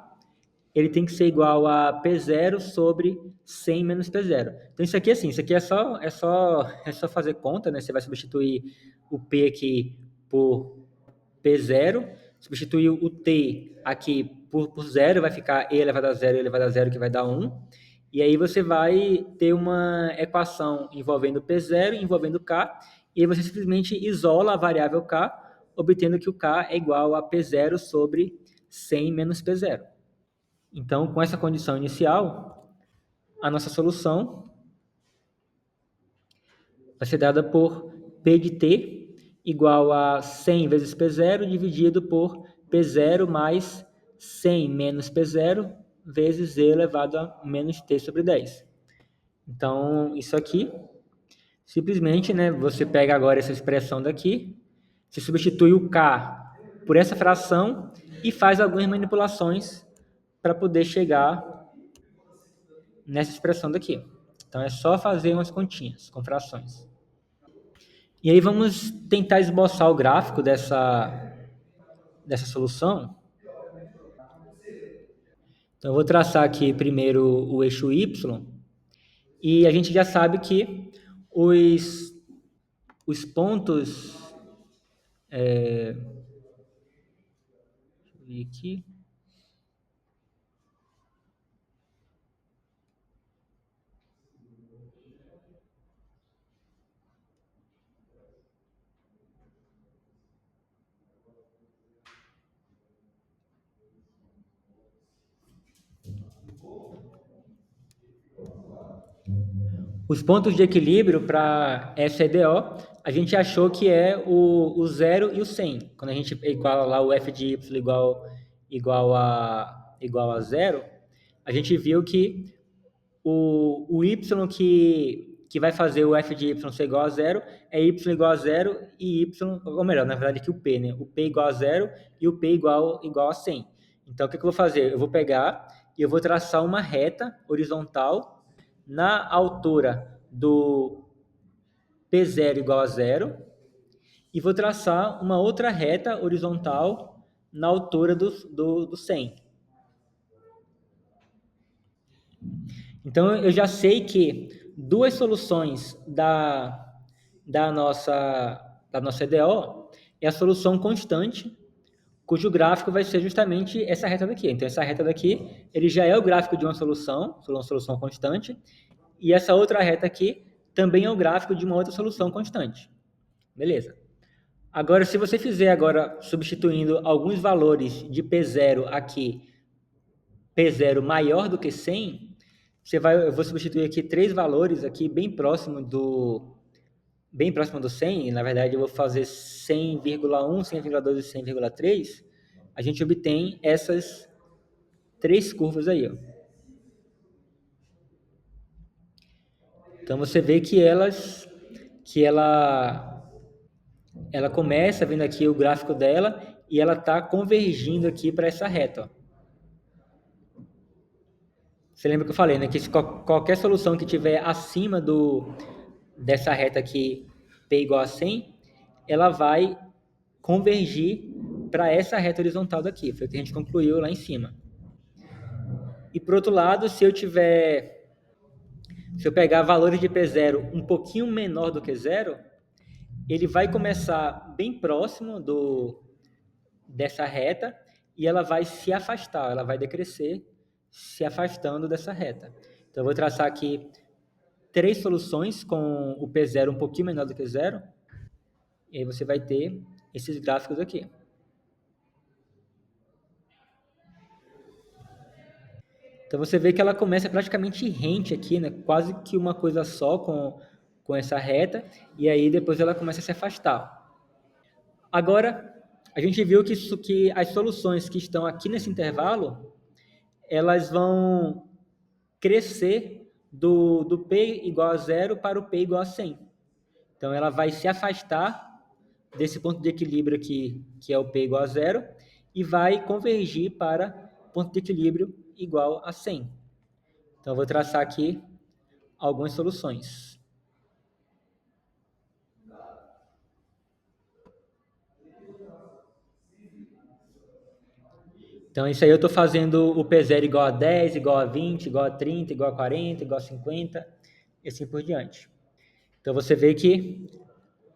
ele tem que ser igual a P0 sobre 100 menos P0. Então, isso aqui, assim, isso aqui é só fazer conta, né? Você vai substituir o P aqui por P0, substituir o T aqui por zero, vai ficar E elevado a zero, E elevado a zero, que vai dar 1. E aí você vai ter uma equação envolvendo P0, envolvendo K, e aí você simplesmente isola a variável K, obtendo que o K é igual a P0 sobre 100 menos P0. Então, com essa condição inicial, a nossa solução vai ser dada por P de t igual a 100 vezes P0 dividido por P0 mais 100 menos P0 vezes e elevado a menos t sobre 10. Então, isso aqui, simplesmente, né, você pega agora essa expressão daqui, você substitui o k por essa fração e faz algumas manipulações para poder chegar nessa expressão daqui. Então, é só fazer umas continhas com frações. E aí vamos tentar esboçar o gráfico dessa solução. Então, eu vou traçar aqui primeiro o eixo y, e a gente já sabe que os pontos... deixa eu ver aqui. Os pontos de equilíbrio para SEDO, a gente achou que é o 0 e o 100. Quando a gente iguala lá o f de y igual a 0, a gente viu que o y que vai fazer o f de y ser igual a 0 é y igual a 0 e y, ou melhor, na verdade, que o p, né? O p igual a 0 e o p igual a 100. Então, o que eu vou fazer? Eu vou pegar e eu vou traçar uma reta horizontal na altura do P0 igual a 0 e vou traçar uma outra reta horizontal na altura do 100. Então, eu já sei que duas soluções da nossa EDO é a solução constante, cujo gráfico vai ser justamente essa reta daqui. Então, essa reta daqui, ele já é o gráfico de uma solução constante, e essa outra reta aqui também é o gráfico de uma outra solução constante. Beleza. Agora, se você fizer agora, substituindo alguns valores de P0 aqui, P0 maior do que 100, eu vou substituir aqui 3 valores aqui bem próximo do 100, na verdade eu vou fazer 100,1, 100,2 e 100,3, a gente obtém essas 3 curvas aí, ó. Então você vê que ela começa vendo aqui o gráfico dela e ela está convergindo aqui para essa reta, ó. Você lembra que eu falei, né? Que qualquer solução que tiver acima dessa reta aqui, P igual a 100, ela vai convergir para essa reta horizontal daqui. Foi o que a gente concluiu lá em cima. E por outro lado, se eu pegar valores de P0 um pouquinho menor do que zero, ele vai começar bem próximo dessa reta e ela vai se afastar, ela vai decrescer, se afastando dessa reta. Então, eu vou traçar aqui 3 soluções com o P0 um pouquinho menor do que zero, e aí você vai ter esses gráficos aqui. Então, você vê que ela começa praticamente rente aqui, né? Quase que uma coisa só com essa reta, e aí depois ela começa a se afastar. Agora, a gente viu que as soluções que estão aqui nesse intervalo, elas vão crescer do P igual a zero para o P igual a 100. Então, ela vai se afastar desse ponto de equilíbrio aqui, que é o P igual a zero, e vai convergir para ponto de equilíbrio igual a 100. Então, eu vou traçar aqui algumas soluções. Então, isso aí eu estou fazendo o P0 igual a 10, igual a 20, igual a 30, igual a 40, igual a 50, e assim por diante. Então, você vê que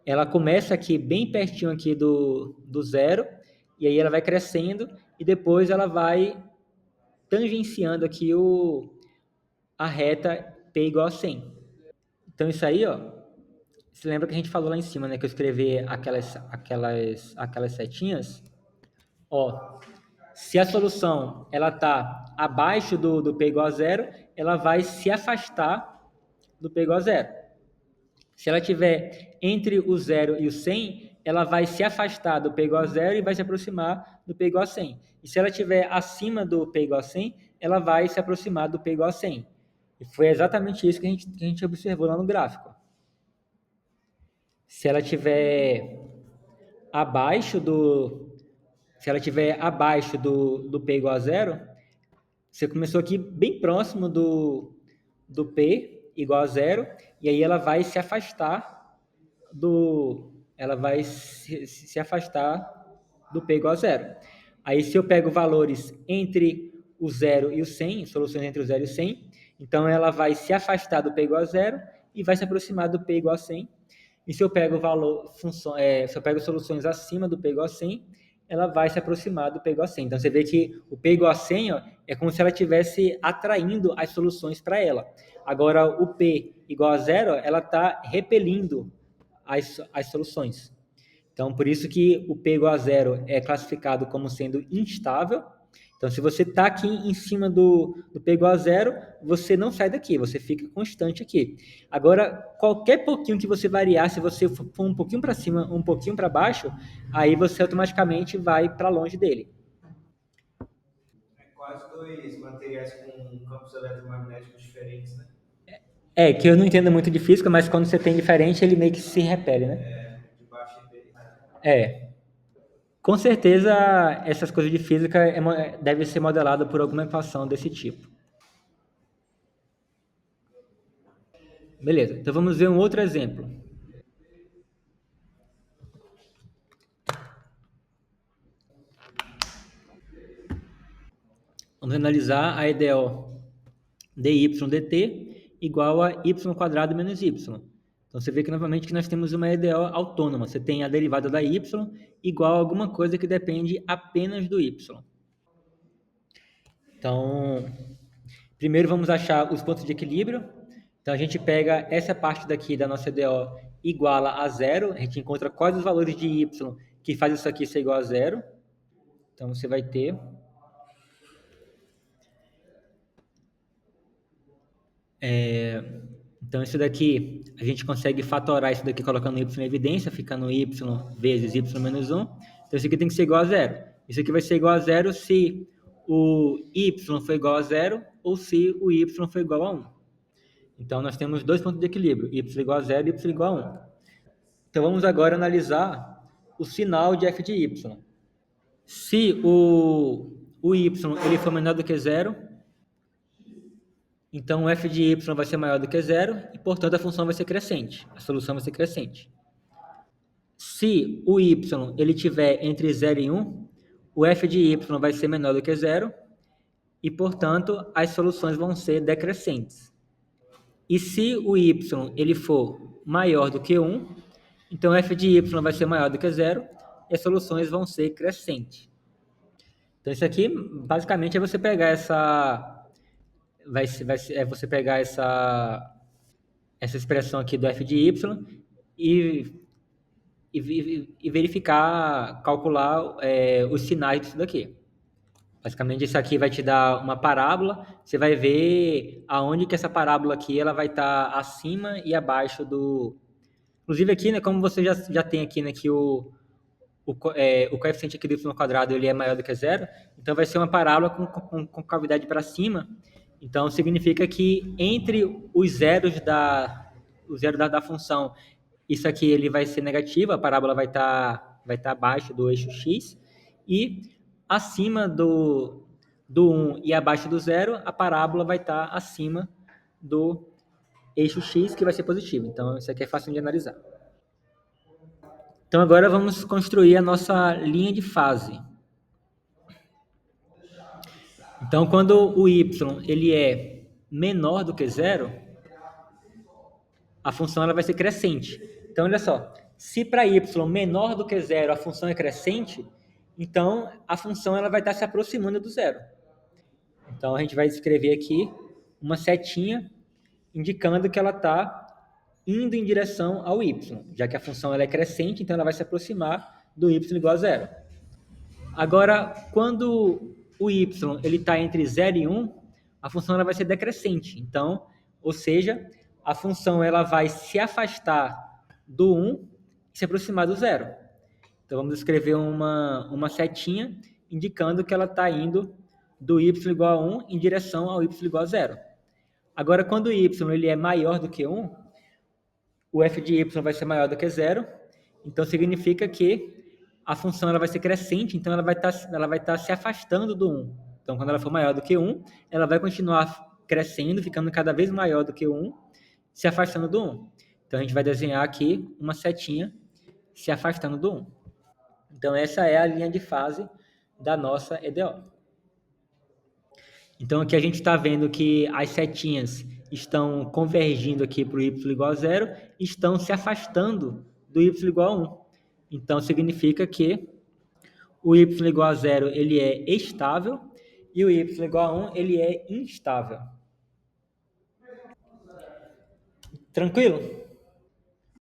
ela começa aqui bem pertinho aqui do zero, e aí ela vai crescendo, e depois ela vai tangenciando aqui a reta P igual a 100. Então, isso aí, ó, você lembra que a gente falou lá em cima, né, que eu escrevi aquelas setinhas? Ó, se a solução ela está abaixo do P igual a zero, ela vai se afastar do P igual a zero. Se ela estiver entre o 0 e o 100, ela vai se afastar do P igual a zero e vai se aproximar do P igual a 100. E se ela estiver acima do P igual a 100, ela vai se aproximar do P igual a 100. E foi exatamente isso que a gente observou lá no gráfico. Se ela estiver abaixo do P igual a zero, você começou aqui bem próximo do P igual a zero, e aí ela vai se afastar do P igual a zero. Aí se eu pego valores entre o 0 e o 100, soluções entre o 0 e o 100, então ela vai se afastar do P igual a zero e vai se aproximar do P igual a 100. E se eu pego se eu pego soluções acima do P igual a 100, ela vai se aproximar do P igual a 100. Então, você vê que o P igual a 100 ó, é como se ela estivesse atraindo as soluções para ela. Agora, o P igual a zero, ela está repelindo as soluções. Então, por isso que o P igual a zero é classificado como sendo instável. Então, se você está aqui em cima do P igual a zero, você não sai daqui, você fica constante aqui. Agora, qualquer pouquinho que você variar, se você for um pouquinho para cima, um pouquinho para baixo, aí você automaticamente vai para longe dele. Quase dois materiais com campos eletromagnéticos diferentes, né? É, que eu não entendo muito de física, mas quando você tem diferente, ele meio que se repele, né? De baixo e bem. É. Com certeza, essas coisas de física devem ser modeladas por alguma equação desse tipo. Beleza, então vamos ver um outro exemplo. Vamos analisar a EDO dy dt igual a y² menos y. Então, você vê que, novamente, que nós temos uma EDO autônoma. Você tem a derivada da y igual a alguma coisa que depende apenas do y. Então, primeiro vamos achar os pontos de equilíbrio. Então, a gente pega essa parte daqui da nossa EDO igual a zero. A gente encontra quais os valores de y que faz isso aqui ser igual a zero. Então, você vai ter... Então, isso daqui, a gente consegue fatorar isso daqui colocando y em evidência, ficando y vezes y menos 1. Então, isso aqui tem que ser igual a zero. Isso aqui vai ser igual a zero se o y for igual a zero ou se o y for igual a 1. Então, nós temos dois pontos de equilíbrio, y igual a zero e y igual a 1. Então, vamos agora analisar o sinal de f de y. Se o y ele for menor do que zero, então o f de y vai ser maior do que zero e, portanto, a função vai ser crescente. A solução vai ser crescente. Se o y ele tiver entre 0 e 1, o f de y vai ser menor do que zero e, portanto, as soluções vão ser decrescentes. E se o y ele for maior do que 1, então f de y vai ser maior do que zero e as soluções vão ser crescentes. Então, isso aqui, basicamente, é você pegar você pegar essa expressão aqui do f de y e verificar, calcular os sinais disso daqui. Basicamente, isso aqui vai te dar uma parábola, você vai ver aonde que essa parábola aqui ela vai estar acima e abaixo do... Inclusive aqui, né, como você já tem aqui, né, que o coeficiente aqui do y quadrado ele é maior do que zero, então vai ser uma parábola com cavidade para cima. Então, significa que entre os zeros da função, isso aqui ele vai ser negativo, a parábola vai estar abaixo do eixo x, e acima do 1 e abaixo do zero, a parábola vai estar acima do eixo x, que vai ser positivo. Então, isso aqui é fácil de analisar. Então, agora vamos construir a nossa linha de fase. Então, quando o y ele é menor do que zero, a função ela vai ser crescente. Então, olha só, se para y menor do que zero a função é crescente, então a função ela vai estar se aproximando do zero. Então, a gente vai escrever aqui uma setinha indicando que ela está indo em direção ao y, já que a função ela é crescente, então ela vai se aproximar do y igual a zero. Agora, quando o y ele está entre 0 e 1, a função ela vai ser decrescente. Então, ou seja, a função ela vai se afastar do 1 e se aproximar do zero. Então, vamos escrever uma setinha indicando que ela está indo do y igual a 1 em direção ao y igual a zero. Agora, quando o y ele é maior do que 1, o f de y vai ser maior do que zero, então significa que a função ela vai ser crescente, então ela vai estar se afastando do 1. Então, quando ela for maior do que 1, ela vai continuar crescendo, ficando cada vez maior do que 1, se afastando do 1. Então, a gente vai desenhar aqui uma setinha se afastando do 1. Então, essa é a linha de fase da nossa EDO. Então, aqui a gente está vendo que as setinhas estão convergindo aqui para o y igual a zero, estão se afastando do y igual a 1. Então, significa que o y igual a zero ele é estável e o y igual a 1 ele é instável. Tranquilo?